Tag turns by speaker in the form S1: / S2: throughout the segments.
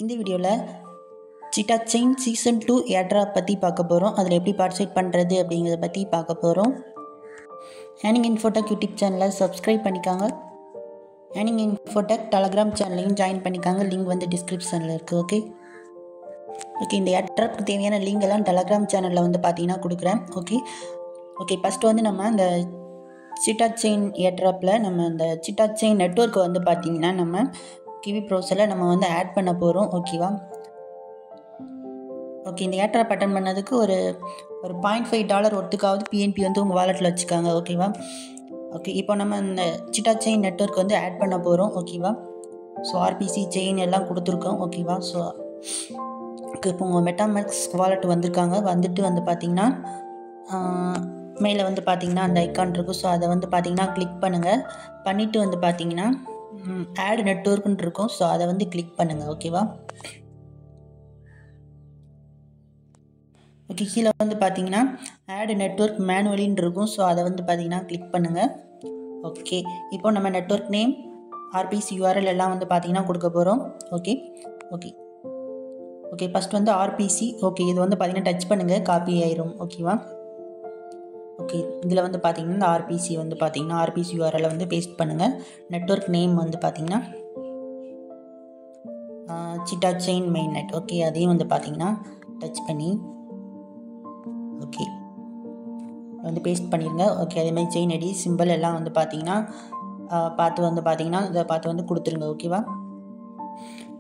S1: இந்த வீடியோவில் சிட்டா செயின் சீசன் 2 ஏர்ட்ராப் பற்றி பார்க்க போகிறோம். அதில் எப்படி பார்ட்டிசிபேட் பண்ணுறது அப்படிங்கிறத பற்றி பார்க்க போகிறோம். ஏர்னிங் இன்ஃபோடெக் யூடியூப் சேனலை சப்ஸ்கிரைப் பண்ணிக்காங்க. ஏர்னிங் இன்ஃபோடெக் டெலகிராம் சேனலையும் ஜாயின் பண்ணிக்காங்க. லிங்க் வந்து டிஸ்கிரிப்ஷனில் இருக்குது. ஓகே இந்த ஏர்ட்ராப்க்கு தேவையான லிங்க் எல்லாம் டெலகிராம் சேனலில் வந்து பார்த்தீங்கன்னா கொடுக்குறேன். ஓகே ஃபஸ்ட்டு வந்து நம்ம இந்த சிட்டா செயின் ஏர்ட்ராப்பில் நம்ம இந்த சிட்டா செயின் நெட்வொர்க்கை வந்து பார்த்திங்கன்னா நம்ம கிவி ப்ரௌசரில் நம்ம வந்து ஆட் பண்ண போகிறோம். ஓகேவா? ஓகே இந்த ஏர்ட்ராப் அட்டன் பண்ணதுக்கு ஒரு $0.5 ஒட்டுக்காவது பிஎன்பி வந்து உங்கள் வாலெட்டில் வச்சுக்காங்க. ஓகேவா? ஓகே இப்போ நம்ம இந்த சிட்டா செயின் நெட்வொர்க் வந்து ஆட் பண்ண போகிறோம். ஓகேவா? ஸோ ஆர்பிசி செயின் எல்லாம் கொடுத்துருக்கோம். ஓகேவா? ஸோ இப்போ உங்கள் மெட்டாமேக்ஸ் வாலெட் வந்துட்டு வந்து பார்த்திங்கன்னா மேலே வந்து பார்த்திங்கன்னா அந்த ஐக்கான் இருக்கும். ஸோ அதை வந்து பார்த்திங்கன்னா கிளிக் பண்ணுங்கள். பண்ணிவிட்டு வந்து பார்த்திங்கன்னா ஆட் நெட்வொர்க்குன்னு இருக்கும். ஸோ அதை வந்து கிளிக் பண்ணுங்கள். ஓகேவா? ஓகே கீழே வந்து பார்த்தீங்கன்னா ஆட் நெட்வொர்க் மேனுவலின்னு இருக்கும். ஸோ அதை வந்து பார்த்தீங்கன்னா கிளிக் பண்ணுங்கள். ஓகே இப்போ நம்ம நெட்வொர்க் நேம் ஆர்பிசி யூஆர்எல் எல்லாம் வந்து பார்த்தீங்கன்னா கொடுக்க போகிறோம். ஓகே ஃபஸ்ட் வந்து ஆர்பிசி. ஓகே இது வந்து பார்த்தீங்கன்னா டச் பண்ணுங்கள், காப்பி ஆயிரும். ஓகேவா? ஓகே இதில் வந்து பார்த்தீங்கன்னா இந்த ஆர்பிசி வந்து பார்த்தீங்கன்னா ஆர்பிசி யூஆர்எல் வந்து பேஸ்ட் பண்ணுங்கள். நெட்வொர்க் நேம் வந்து பார்த்தீங்கன்னா சிட்டா செயின் மெயின் நெட். ஓகே அதையும் வந்து பார்த்தீங்கன்னா டச் பண்ணி ஓகே வந்து பேஸ்ட் பண்ணிடுங்க. ஓகே அதேமாதிரி செயின் ஐடி சிம்பிள் எல்லாம் வந்து பார்த்தீங்கன்னா பார்த்து வந்து கொடுத்துருங்க. ஓகேவா?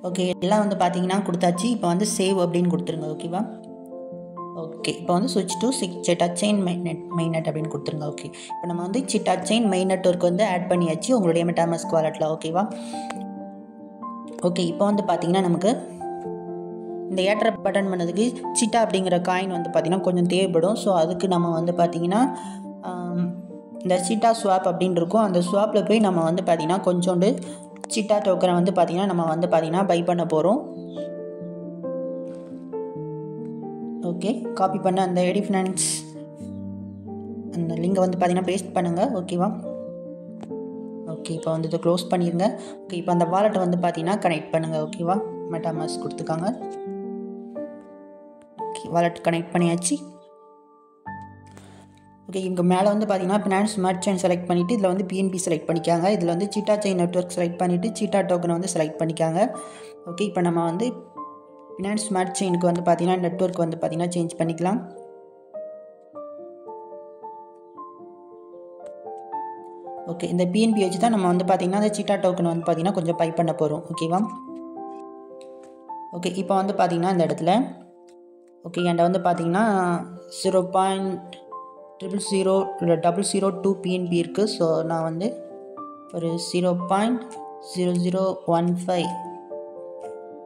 S1: ஓகே எல்லாம் வந்து பார்த்தீங்கன்னா கொடுத்தாச்சு. இப்போ வந்து சேவ் அப்படின்னு கொடுத்துருங்க. ஓகேவா? ஓகே இப்போ வந்து ஸ்விட்ச் டு சிட்டா செயின் மெயின் நெட் அப்படின்னு கொடுத்துருங்க. ஓகே இப்போ நம்ம வந்து சிட்டா செயின் மெயின் நெட்வொர்க் வந்து ஆட் பண்ணியாச்சு உங்களுடைய மெட்டாமாஸ்க் வாலெட்டில். ஓகேவா? ஓகே இப்போ வந்து பார்த்தீங்கன்னா நமக்கு இந்த ஏர்ட்ராப் அட்டன் பண்ணதுக்கு சிட்டா அப்படிங்கிற காயின் வந்து பார்த்திங்கன்னா கொஞ்சம் தேவைப்படும். ஸோ அதுக்கு நம்ம வந்து பார்த்திங்கன்னா இந்த சிட்டா ஸ்வாப் அப்படின்னு இருக்கும். அந்த ஸ்வாப்பில் போய் நம்ம வந்து பார்த்திங்கன்னா கொஞ்சோண்டு சிட்டா டோக்கனை வந்து பார்த்திங்கன்னா நம்ம வந்து பார்த்திங்கன்னா பை பண்ண போகிறோம். ஓகே காப்பி பண்ண அந்த எடி ஃபினான்ஸ் அந்த லிங்கை வந்து பார்த்திங்கன்னா பேஸ்ட் பண்ணுங்கள். ஓகேவா? ஓகே இப்போ வந்து இதை க்ளோஸ் பண்ணிடுங்க. ஓகே இப்போ அந்த வாலெட்டை வந்து பார்த்திங்கன்னா கனெக்ட் பண்ணுங்கள். ஓகேவா? மெட்டாமாஸ்க் கொடுத்துக்காங்க. வாலெட் கனெக்ட் பண்ணியாச்சு. ஓகே இங்கே மேலே வந்து பார்த்தீங்கன்னா ஃபினான்ஸ் ஸ்மார்ட் செயின் செலக்ட் பண்ணிவிட்டு இதில் வந்து பிஎன்பி செலக்ட் பண்ணிக்காங்க. இதில் வந்து சிட்டா செயின் நெட்வொர்க் செலக்ட் பண்ணிவிட்டு சிட்டா டோக்கனை வந்து செலக்ட் பண்ணிக்காங்க. ஓகே இப்போ நம்ம வந்து ஃபினான்ஸ் ஸ்மார்ட் செயினுக்கு வந்து பார்த்தீங்கன்னா நெட்வொர்க் வந்து பார்த்தீங்கன்னா சேஞ்ச் பண்ணிக்கலாம். ஓகே இந்த பிஎன்பி வச்சு தான் நம்ம வந்து பார்த்தீங்கன்னா அந்த சிட்டா டோக்கனை வந்து பார்த்தீங்கன்னா கொஞ்சம் பை பண்ண போகிறோம். ஓகேவா? ஓகே இப்போ வந்து பார்த்தீங்கன்னா இந்த இடத்துல ஓகே என்கிட்ட வந்து பார்த்தீங்கன்னா 0.002 பிஎன்பி இருக்குது. ஸோ நான் வந்து ஒரு 0.0015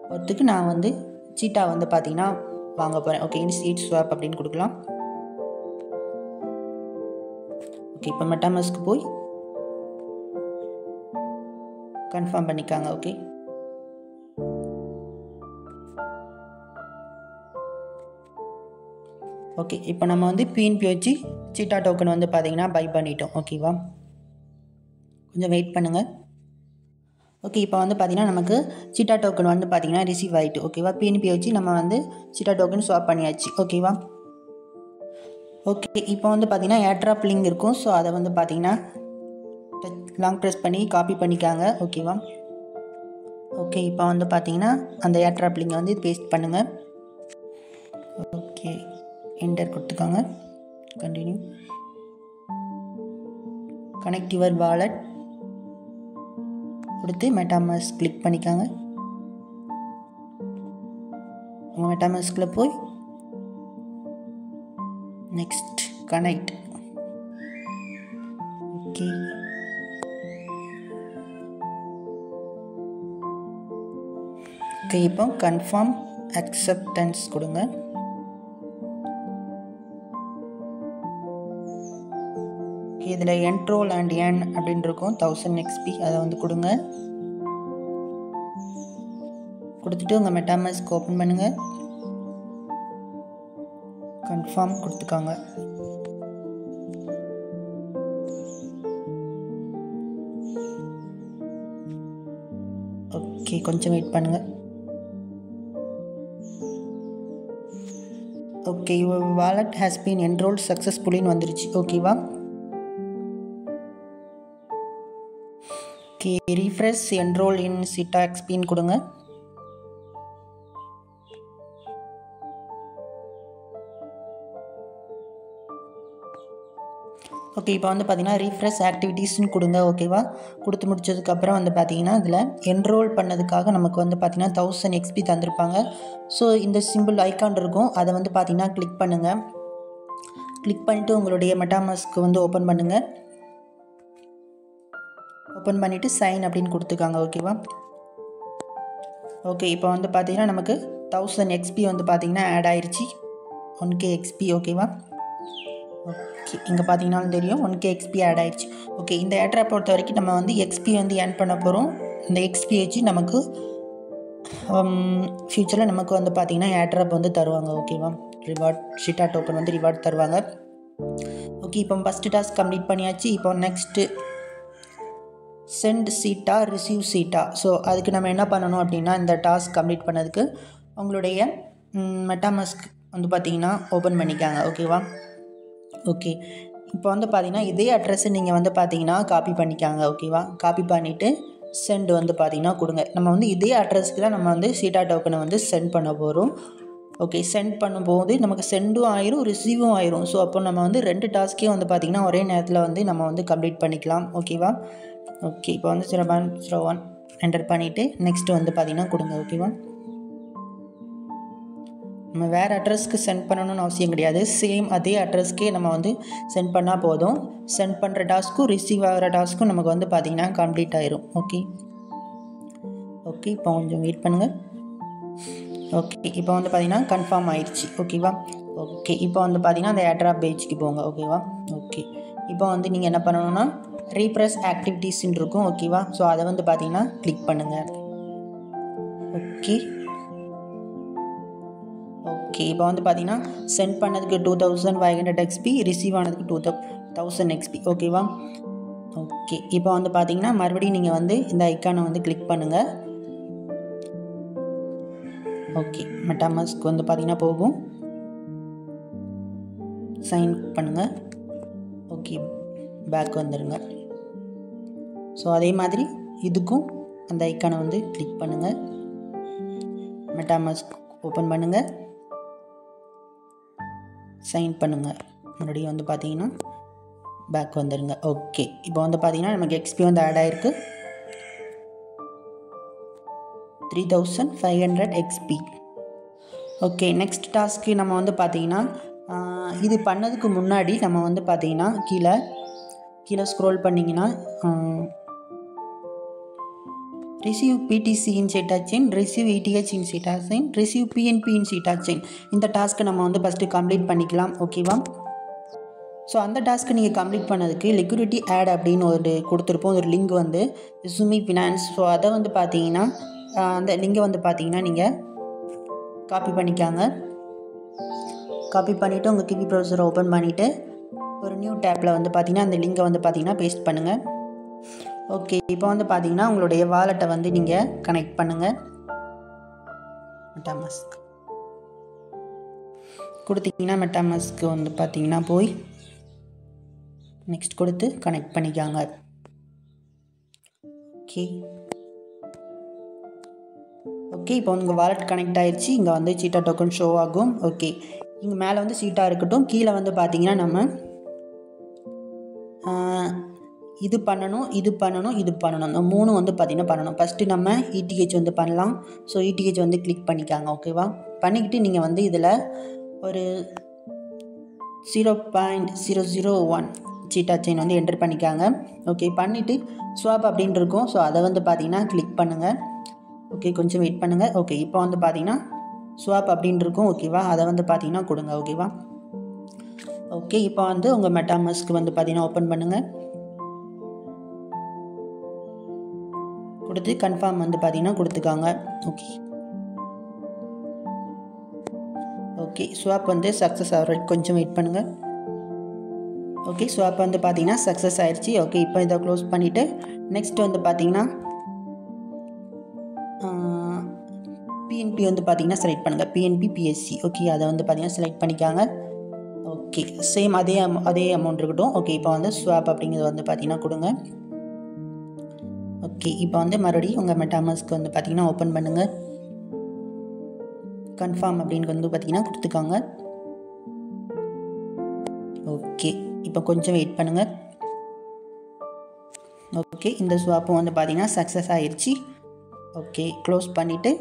S1: ஒருத்துக்கு நான் வந்து சீட்டா வந்து பார்த்தீங்கன்னா வாங்க போகிறேன். ஓகே இனிஷியேட் ஸ்வாப் அப்படின்னு கொடுக்கலாம். ஓகே இப்போ மெட்டாமாஸ்க்கு போய் கன்ஃபார்ம் பண்ணிக்காங்க. ஓகே இப்போ நம்ம வந்து பிஎன்பி வச்சு சிட்டா டோக்கன் வந்து பார்த்தீங்கன்னா பை பண்ணிட்டோம். ஓகேவா? கொஞ்சம் வெயிட் பண்ணுங்கள். ஓகே இப்போ வந்து பார்த்தீங்கன்னா நமக்கு சிட்டா டோக்கன் வந்து பார்த்தீங்கன்னா ரிசீவ் ஆகிட்டு. ஓகேவா? பிஎன்பி வச்சு நம்ம வந்து சிட்டா டோக்கன் ஸ்வாப் பண்ணியாச்சு. ஓகேவா? ஓகே இப்போ வந்து பார்த்தீங்கன்னா ஏர்ட்ராப் லிங்க் இருக்கும். ஸோ அதை வந்து பார்த்தீங்கன்னா லாங் ப்ரெஸ் பண்ணி காப்பி பண்ணிக்காங்க. ஓகேவா? ஓகே இப்போ வந்து பார்த்தீங்கன்னா அந்த ஏர்ட்ராப் லிங்கை வந்து பேஸ்ட் பண்ணுங்கள். ஓகே என்டர் கொடுத்துக்காங்க. கண்டினியூ கனெக்ட் யுவர் வாலெட் கொடுத்து மெட்டாமாஸ்க் கிளிக் பண்ணிக்காங்க. உங்கள் மெட்டாமாஸ்கில் போய் நெக்ஸ்ட் கனெக்ட். ஓகே இப்போ கன்ஃபார்ம் அக்செப்டன்ஸ் கொடுங்க. இதில் என்ட்ரோல் அண்ட் ஏர்ன் அப்படின்னு இருக்கும் 1000 XP அதை வந்து கொடுங்க. கொடுத்துட்டு உங்கள் மெட்டாமாஸ்க் ஓப்பன் பண்ணுங்கள். கன்ஃபார்ம் கொடுத்துக்காங்க. ஓகே கொஞ்சம் வெயிட் பண்ணுங்கள். Okay, your wallet has been enrolled சக்ஸஸ்ஃபுல்லின்னு வந்துருச்சு. ஓகேவா? Okay, refresh enrol in Cheetah எக்ஸ்பின்னு கொடுங்க. ஓகே, இப்போ வந்து பார்த்தீங்கன்னா ரீஃப்ரெஷ் ஆக்டிவிட்டீஸ்னு கொடுங்க. ஓகேவா? கொடுத்து முடிச்சதுக்கப்புறம் வந்து பார்த்தீங்கன்னா இதில் என்ரோல் பண்ணதுக்காக நமக்கு வந்து பார்த்தீங்கன்னா 1000 XP தந்திருப்பாங்க. ஸோ இந்த சிம்பிள் ஐக்கான் இருக்கும், அதை வந்து பார்த்தீங்கன்னா கிளிக் பண்ணுங்கள். கிளிக் பண்ணிவிட்டு உங்களுடைய மெட்டாமாஸ்க்கு வந்து ஓப்பன் பண்ணுங்கள். ஓப்பன் பண்ணிவிட்டு சைன் அப்படின்னு கொடுத்துக்காங்க. ஓகேவா? ஓகே, இப்போ வந்து பார்த்தீங்கன்னா நமக்கு 1000 XP வந்து பார்த்தீங்கன்னா ஆட் ஆயிடுச்சு. 1K XP. ஓகேவா? ஓகே, இங்கே பார்த்தீங்கன்னாலும் தெரியும் 1K XP ஆட் ஆயிடுச்சு. ஓகே, இந்த ஏட்ரா பொறுத்த வரைக்கும் நம்ம வந்து XP வந்து ஏர்ன் பண்ண போகிறோம். இந்த XP வச்சு நமக்கு ஃப்யூச்சரில் நமக்கு வந்து பார்த்திங்கன்னா ஏட்ராப் வந்து தருவாங்க. ஓகேவா? ரிவார்ட் ஷீட்டா டோக்கன் வந்து ரிவார்ட் தருவாங்க. ஓகே, இப்போ ஃபஸ்ட்டு டாஸ்க் கம்ப்ளீட் பண்ணியாச்சு. இப்போ நெக்ஸ்ட்டு சென்ட் சீட்டா ரிசீவ் சீட்டா. ஸோ அதுக்கு நம்ம என்ன பண்ணணும் அப்படின்னா இந்த டாஸ்க் கம்ப்ளீட் பண்ணதுக்கு உங்களுடைய மெட்டாமாஸ்க் வந்து பார்த்திங்கன்னா ஓப்பன் பண்ணிக்காங்க. ஓகேவா? ஓகே, இப்போ வந்து பார்த்தீங்கன்னா இதே அட்ரஸை நீங்கள் வந்து பார்த்தீங்கன்னா காப்பி பண்ணிக்காங்க. ஓகேவா? காப்பி பண்ணிவிட்டு சென்ட் வந்து பார்த்தீங்கன்னா கொடுங்க. நம்ம வந்து இதே அட்ரஸ்க்கு தான் நம்ம வந்து சீட்டா டோக்கனை வந்து சென்ட் பண்ண போகிறோம். ஓகே, சென்ட் பண்ணும்போது நமக்கு சென்டும் ஆயிரும், ரிசீவும் ஆயிரும். ஸோ அப்போ நம்ம வந்து 2 டாஸ்க்கே வந்து பார்த்திங்கன்னா ஒரே நேரத்தில் வந்து நம்ம வந்து கம்ப்ளீட் பண்ணிக்கலாம். ஓகேவா? ஓகே, இப்போ வந்து 0.01 என்டர் பண்ணிவிட்டு நெக்ஸ்ட்டு வந்து பார்த்திங்கன்னா கொடுங்க. ஓகேவா? நம்ம வேறு அட்ரஸ்க்கு சென்ட் பண்ணணும்னு அவசியம் கிடையாது. சேம் அதே அட்ரஸ்க்கே நம்ம வந்து சென்ட் பண்ணால் போதும். சென்ட் பண்ணுற டாஸ்க்கும் ரிசீவ் ஆகிற டாஸ்க்கும் நமக்கு வந்து பார்த்திங்கன்னா கம்ப்ளீட் ஆயிரும். ஓகே, ஓகே, இப்போ கொஞ்சம் வெயிட் பண்ணுங்கள். ஓகே, இப்போ வந்து பார்த்திங்கன்னா கன்ஃபார்ம் ஆயிடுச்சு. ஓகேவா? ஓகே, இப்போ வந்து பார்த்திங்கன்னா அந்த ஏட்ராப் பேஜுக்கு போங்க. ஓகேவா? ஓகே, இப்போ வந்து நீங்கள் என்ன பண்ணணும்னா ரீப்ரெஸ் ஆக்டிவிட்டீஸ்ன்னு இருக்கும். ஓகேவா? ஸோ அதை வந்து பார்த்திங்கன்னா கிளிக் பண்ணுங்கள். ஓகே, ஓகே, இப்போ வந்து பார்த்தீங்கன்னா சென்ட் பண்ணதுக்கு 2500 XP, ரிசீவ் ஆனதுக்கு 2000 XP. ஓகேவா? ஓகே, இப்போ வந்து பார்த்தீங்கன்னா மறுபடியும் நீங்கள் வந்து இந்த ஐக்கானை வந்து கிளிக் பண்ணுங்கள். ஓகே, மெட்டாமாஸ்க் வந்து பார்த்தீங்கன்னா போகும். சைன் பண்ணுங்கள். ஓகே, பேக் வந்துடுங்க. ஸோ அதே மாதிரி இதுக்கும் அந்த ஐக்கானை வந்து கிளிக் பண்ணுங்கள். மெட்டாமாஸ்க் ஓப்பன் பண்ணுங்கள். சைன் பண்ணுங்கள். மறுபடியும் வந்து பார்த்தீங்கன்னா பேக் வந்துடுங்க. ஓகே, இப்போ வந்து பார்த்தீங்கன்னா நமக்கு XP வந்து ஆட் ஆகிருக்கு 3500 XP. ஓகே, நெக்ஸ்ட் டாஸ்க்கு நம்ம வந்து பார்த்தீங்கன்னா இது பண்ணதுக்கு முன்னாடி நம்ம வந்து பார்த்தீங்கன்னா கீழே ஸ்க்ரோல் பண்ணிங்கன்னா ரிசீவ் PTC இன் சீட்டா செயின், ரிசீவ் ETH இன் சீட்டா செயின், ரிசீவ் PNP இன் சீட்டா செயின். இந்த டாஸ்க்கை நம்ம வந்து ஃபஸ்ட்டு கம்ப்ளீட் பண்ணிக்கலாம். ஓகேவா? ஸோ அந்த டாஸ்க்கு நீங்கள் கம்ப்ளீட் பண்ணதுக்கு லிக்விடிட்டி ஆட் அப்படின்னு ஒரு கொடுத்துருப்போம், ஒரு லிங்க் வந்து சுமி ஃபினான்ஸ். ஸோ அதை வந்து பார்த்தீங்கன்னா அந்த லிங்கை வந்து பார்த்தீங்கன்னா நீங்கள் காப்பி பண்ணிக்காங்க. காப்பி பண்ணிவிட்டு உங்கள் கிவி ப்ரௌசரை ஓப்பன் பண்ணிவிட்டு ஒரு நியூ டேப்பில் வந்து பார்த்தீங்கன்னா அந்த லிங்கை வந்து பார்த்தீங்கன்னா பேஸ்ட் பண்ணுங்கள். ஓகே, இப்போ வந்து பார்த்தீங்கன்னா உங்களுடைய வாலெட்டை வந்து நீங்கள் கனெக்ட் பண்ணுங்கள். மெட்டாமாஸ்க் கொடுத்தீங்கன்னா மெட்டாமாஸ்க்கு வந்து பார்த்தீங்கன்னா போய் நெக்ஸ்ட் கொடுத்து கனெக்ட் பண்ணிக்காங்க. ஓகே, ஓகே, இப்போ உங்கள் வாலெட் கனெக்ட் ஆகிடுச்சு. இங்கே வந்து சீட்டா டோக்கன் ஷோ ஆகும். ஓகே, இங்கே மேலே வந்து சீட்டா இருக்கட்டும், கீழே வந்து பார்த்தீங்கன்னா நம்ம இது பண்ணணும், இது பண்ணணும், இது பண்ணணும். இந்த 3 வந்து பார்த்திங்கன்னா பண்ணணும். ஃபஸ்ட்டு நம்ம ETH வந்து பண்ணலாம். ஸோ ETH வந்து கிளிக் பண்ணிக்காங்க. ஓகேவா? பண்ணிக்கிட்டு நீங்கள் வந்து இதில் ஒரு 0.001 சீட்டா செயின் வந்து என்டர் பண்ணிக்காங்க. ஓகே, பண்ணிவிட்டு ஸ்வாப் அப்படின்னு இருக்கும். ஸோ அதை வந்து பார்த்திங்கன்னா கிளிக் பண்ணுங்கள். ஓகே, கொஞ்சம் வெயிட் பண்ணுங்கள். ஓகே, இப்போ வந்து பார்த்திங்கன்னா ஸ்வாப் அப்படின்னு இருக்கும். ஓகேவா? அதை வந்து பார்த்திங்கன்னா கொடுங்க. ஓகேவா? ஓகே, இப்போ வந்து உங்கள் மெட்டாமாஸ்க்கு வந்து பார்த்திங்கன்னா ஓப்பன் பண்ணுங்கள். கொடுத்து கன்ஃபார்ம் வந்து பார்த்தீங்கன்னா கொடுத்துக்காங்க. ஓகே, ஓகே, ஸ்வாப் வந்து சக்ஸஸ் ஆகிற வரைக்கும் கொஞ்சம் வெயிட் பண்ணுங்கள். ஓகே, ஸ்வாப் வந்து பார்த்தீங்கன்னா சக்ஸஸ் ஆயிடுச்சு. ஓகே, இப்போ இதை க்ளோஸ் பண்ணிவிட்டு நெக்ஸ்ட் வந்து பார்த்தீங்கன்னா பிஎன்பி வந்து பார்த்தீங்கன்னா செலக்ட் பண்ணுங்கள், பிஎன்பி பிஎஸ்சி. ஓகே, அதை வந்து பார்த்தீங்கன்னா செலக்ட் பண்ணிக்காங்க. ஓகே, சேம் அதே அமௌண்ட் இருக்கட்டும். ஓகே, இப்போ வந்து ஸ்வாப் அப்படிங்கிறது வந்து பார்த்தீங்கன்னா கொடுங்க. ஓகே, இப்போ வந்து மறுபடியும் உங்கள் மெட்டாமாஸ்க்கு வந்து பார்த்தீங்கன்னா ஓப்பன் பண்ணுங்கள். கன்ஃபார்ம் அப்படின்னு வந்து பார்த்தீங்கன்னா கொடுத்துக்காங்க. ஓகே, இப்போ கொஞ்சம் வெயிட் பண்ணுங்கள். ஓகே, இந்த ஸ்வாப்பும் வந்து பார்த்தீங்கன்னா சக்ஸஸ் ஆயிடுச்சு. ஓகே, க்ளோஸ் பண்ணிவிட்டு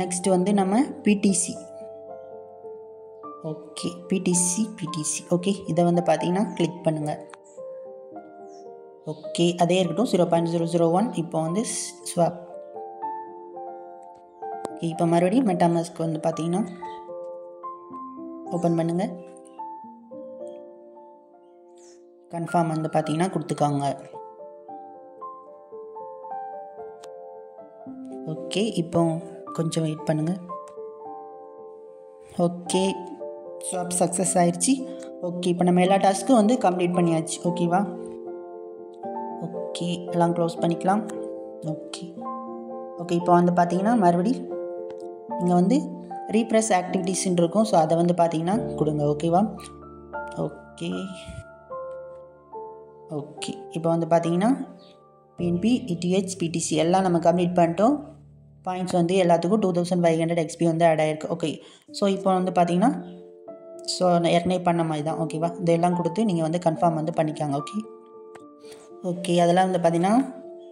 S1: நெக்ஸ்ட் வந்து நம்ம பிடிசி. Okay, BDC. ஓகே, இதை வந்து பார்த்தீங்கன்னா கிளிக் பண்ணுங்கள். ஓகே, அதே இருக்கட்டும் 0.001. இப்போ வந்து ஸ்வாப். ஓகே, இப்போ மறுபடியும் மெட்டாமாஸ்க் வந்து பார்த்தீங்கன்னா ஓப்பன் பண்ணுங்கள். கன்ஃபார்ம் வந்து பார்த்தீங்கன்னா கொடுத்துக்காங்க. ஓகே, இப்போ கொஞ்சம் வெயிட் பண்ணுங்கள். ஓகே, ஸ்வாப் சக்ஸஸ் ஆயிடுச்சு. ஓகே, இப்போ நம்ம எல்லா டாஸ்க்கும் வந்து கம்ப்ளீட் பண்ணியாச்சு. ஓகேவா? ஓகே, எல்லாம் க்ளோஸ் பண்ணிக்கலாம். ஓகே, இப்போ வந்து பார்த்தீங்கன்னா மறுபடி இங்கே வந்து ரீப்ரெஸ் ஆக்டிவிட்டீஸ்ன்னு இருக்கும். ஸோ அதை வந்து பார்த்தீங்கன்னா கொடுங்க. ஓகேவா? ஓகே, இப்போ வந்து பார்த்தீங்கன்னா பிஎன்பி, இடிஹெச், பிடிசி எல்லாம் நம்ம கம்ப்ளீட் பண்ணிட்டோம். பாயிண்ட்ஸ் வந்து எல்லாத்துக்கும் 2500 XP வந்து ஆட் ஆகிருக்கு. ஓகே, ஸோ இப்போ வந்து பார்த்தீங்கன்னா ஏற்கனவே பண்ண மாதிரி தான். ஓகேவா? இதெல்லாம் கொடுத்து நீங்கள் வந்து கன்ஃபார்ம் வந்து பண்ணிக்காங்க. ஓகே, அதெல்லாம் வந்து பார்த்தீங்கன்னா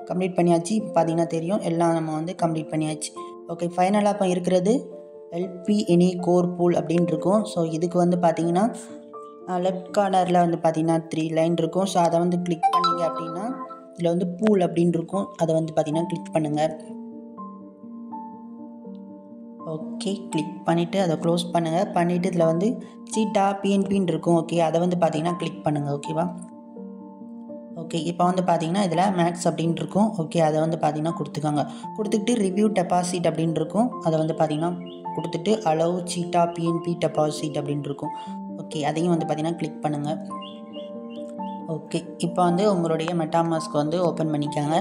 S1: கம்ப்ளீட் பண்ணியாச்சு. இப்போ பார்த்தீங்கன்னா தெரியும் எல்லாம் நம்ம வந்து கம்ப்ளீட் பண்ணியாச்சு. ஓகே, ஃபைனலாக இப்போ இருக்கிறது எல்பி எனி கோர் பூல் அப்படின்னு இருக்கும். ஸோ இதுக்கு வந்து பார்த்தீங்கன்னா லெஃப்ட் கார்னரில் வந்து பார்த்தீங்கன்னா 3 லைன் இருக்கும். ஸோ அதை வந்து கிளிக் பண்ணிங்க அப்படின்னா இதில் வந்து பூல் அப்படின்னு இருக்கும். அதை வந்து பார்த்தீங்கன்னா கிளிக் பண்ணுங்கள். ஓகே, கிளிக் பண்ணிவிட்டு அதை க்ளோஸ் பண்ணுங்கள். பண்ணிவிட்டு இதில் வந்து சீட்டா பிஎன்பின்னு இருக்கும். ஓகே, அதை வந்து பார்த்தீங்கன்னா கிளிக் பண்ணுங்கள். ஓகேவா? ஓகே, இப்போ வந்து பார்த்தீங்கன்னா இதில் மேக்ஸ் அப்படின்னு இருக்கும். ஓகே, அதை வந்து பார்த்தீங்கன்னா கொடுத்துக்கிட்டு ரிவ்யூ டெபாசிட் அப்படின்னு இருக்கும். அதை வந்து பார்த்தீங்கன்னா கொடுத்துட்டு அலோவ் சீட்டா பிஎன்பி டெபாசிட் அப்படின்னு இருக்கும். ஓகே, அதையும் வந்து பார்த்தீங்கன்னா கிளிக் பண்ணுங்கள். ஓகே, இப்போ வந்து உங்களுடைய மெட்டாமாஸ்க் வந்து ஓப்பன் பண்ணிக்காங்க.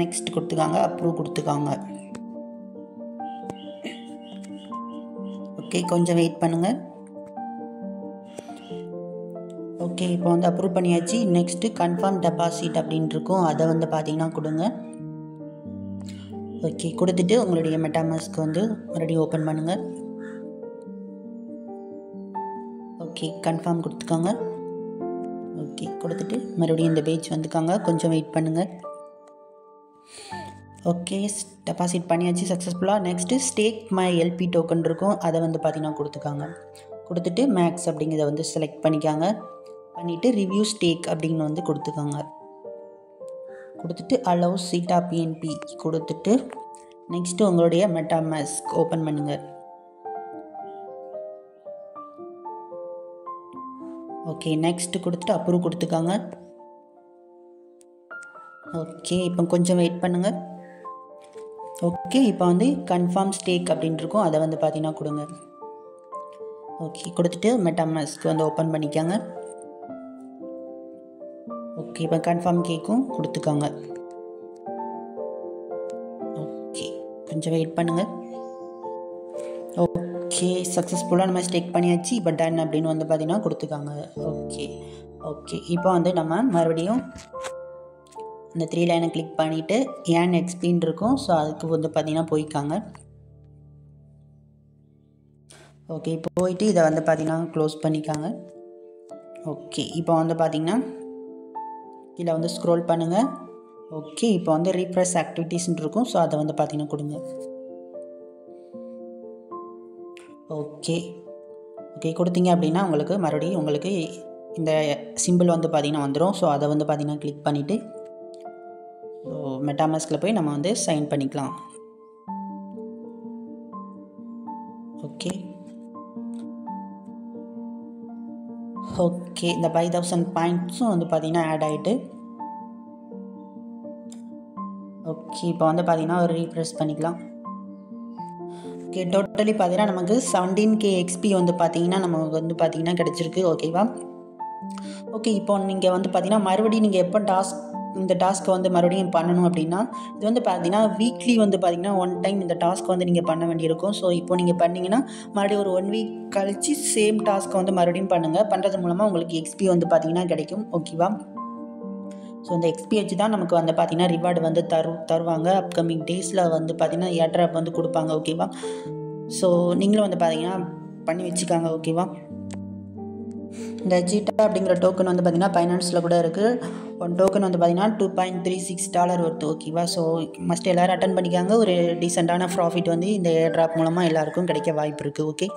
S1: நெக்ஸ்ட் கொடுத்துக்காங்க, அப்ரூவ் கொடுத்துக்காங்க. ஓகே, கொஞ்சம் வெயிட் பண்ணுங்கள். ஓகே, இப்போ வந்து அப்ரூவ் பண்ணியாச்சு. நெக்ஸ்ட்டு கன்ஃபார்ம் டெபாசிட் அப்படின்னு இருக்கும். அதை வந்து பார்த்தீங்கன்னா கொடுங்க. ஓகே, கொடுத்துட்டு உங்களுடைய மெட்டாமாஸ்க் வந்து மறுபடியும் ஓப்பன் பண்ணுங்கள். ஓகே, கன்ஃபார்ம் கொடுத்துக்காங்க. ஓகே, கொடுத்துட்டு மறுபடியும் இந்த பேஜ் வந்துக்காங்க. கொஞ்சம் வெயிட் பண்ணுங்கள். ஓகே, டெபாசிட் பண்ணியாச்சு சக்ஸஸ்ஃபுல்லாக. Next stake my LP token இருக்கும். அதை வந்து பார்த்தீங்கன்னா கொடுத்துக்காங்க. கொடுத்துட்டு மேக்ஸ் அப்படிங்கிறத வந்து செலக்ட் பண்ணிக்காங்க. பண்ணிவிட்டு ரிவ்யூ ஸ்டேக் அப்படின்னு வந்து கொடுத்துக்காங்க. கொடுத்துட்டு அலோவ் சீட்டா பிஎன்பி கொடுத்துட்டு நெக்ஸ்ட்டு உங்களுடைய மெட்டாமாஸ்க் ஓப்பன் பண்ணுங்கள். ஓகே, நெக்ஸ்ட்டு கொடுத்துட்டு அப்ரூவ் கொடுத்துக்காங்க. ஓகே, இப்போ கொஞ்சம் வெயிட் பண்ணுங்கள். ஓகே, இப்போ வந்து கன்ஃபார்ம் ஸ்டேக் அப்படின்னு இருக்கும். அதை வந்து பார்த்தீங்கன்னா கொடுங்க. ஓகே, கொடுத்துட்டு மெட்டாமாஸ்க் வந்து ஓப்பன் பண்ணிக்காங்க. ஓகே, இப்போ கன்ஃபார்ம் கேக்கும் கொடுத்துக்காங்க. ஓகே, கொஞ்சம் வெயிட் பண்ணுங்கள். ஓகே, சக்ஸஸ்ஃபுல்லாக நம்ம ஸ்டேக் பண்ணியாச்சு. இப்போ டன் அப்படின்னு வந்து பார்த்தீங்கன்னா கொடுத்துக்காங்க. ஓகே, இப்போ வந்து நம்ம மறுபடியும் இந்த 3 லைனை கிளிக் பண்ணிவிட்டு ஏன் எக்ஸ்பின்னு இருக்கும். ஸோ அதுக்கு வந்து பார்த்தீங்கன்னா போய்க்காங்க. ஓகே, இப்போ போயிட்டு இதை வந்து பார்த்தீங்கன்னா க்ளோஸ் பண்ணிக்காங்க. ஓகே, இப்போ வந்து பார்த்தீங்கன்னா கீழே வந்து ஸ்க்ரோல் பண்ணுங்கள். ஓகே, இப்போ வந்து ரீப்ரெஸ் ஆக்டிவிட்டீஸ்ன்னு இருக்கும். ஸோ அதை வந்து பார்த்தீங்கன்னா கொடுங்க. ஓகே, கொடுத்தீங்க அப்படின்னா உங்களுக்கு இந்த சிம்பிள் வந்து பார்த்தீங்கன்னா வந்துடும். ஸோ அதை வந்து பார்த்தீங்கன்னா கிளிக் பண்ணிவிட்டு மெட்டாமாஸ்கில் போய் நம்ம வந்து சைன் பண்ணிக்கலாம். ஓகே, இந்த 5000 பாயிண்ட்ஸும் வந்து பார்த்தீங்கன்னா ஆட் ஆகிட்டு. ஓகே, இப்போ வந்து பார்த்தீங்கன்னா ஒரு ரீப்ரெஸ் பண்ணிக்கலாம். ஓகே, டோட்டலி பார்த்தீங்கன்னா நமக்கு 17K XP வந்து பார்த்தீங்கன்னா நமக்கு வந்து பார்த்தீங்கன்னா கிடச்சிருக்கு. ஓகேவா? ஓகே, இப்போ நீங்கள் வந்து பார்த்தீங்கன்னா மறுபடியும் நீங்கள் எப்போ டாஸ்க் இந்த டாஸ்க்கை வந்து மறுபடியும் பண்ணணும் அப்படின்னா இது வந்து பார்த்தீங்கன்னா வீக்லி வந்து பார்த்தீங்கன்னா 1 டைம் இந்த டாஸ்க் வந்து நீங்கள் பண்ண வேண்டியிருக்கும். ஸோ இப்போ நீங்கள் பண்ணிங்கன்னா மறுபடியும் ஒரு 1 வீக் கழித்து சேம் டாஸ்க்கை வந்து மறுபடியும் பண்ணுங்கள். பண்ணுறது மூலமாக உங்களுக்கு எக்ஸ்பி வந்து பார்த்தீங்கன்னா கிடைக்கும். ஓகேவா? ஸோ இந்த எக்ஸ்பி வச்சு தான் நமக்கு வந்து பார்த்திங்கன்னா ரிவார்டு வந்து தருவாங்க. அப்கமிங் டேஸில் வந்து பார்த்திங்கன்னா ஏர்ட்ராப் வந்து கொடுப்பாங்க. ஓகேவா? ஸோ நீங்களும் வந்து பார்த்திங்கன்னா பண்ணி வச்சுக்காங்க. ஓகேவா? இந்த ஜீட்டா அப்படிங்கிற டோக்கன் வந்து பார்த்திங்கன்னா பைனான்ஸில் கூட இருக்குது. 1 டோக்கன் வந்து பார்த்திங்கன்னா $2.36 வருது. ஓகேவா? ஸோ மஸ்ட் எல்லோரும் அட்டன் பண்ணிக்காங்க. ஒரு டீசெண்டான ப்ராஃபிட் வந்து இந்த ஏர்ட்ராப் மூலமாக எல்லாருக்கும் கிடைக்க வாய்ப்பு இருக்குது. ஓகே.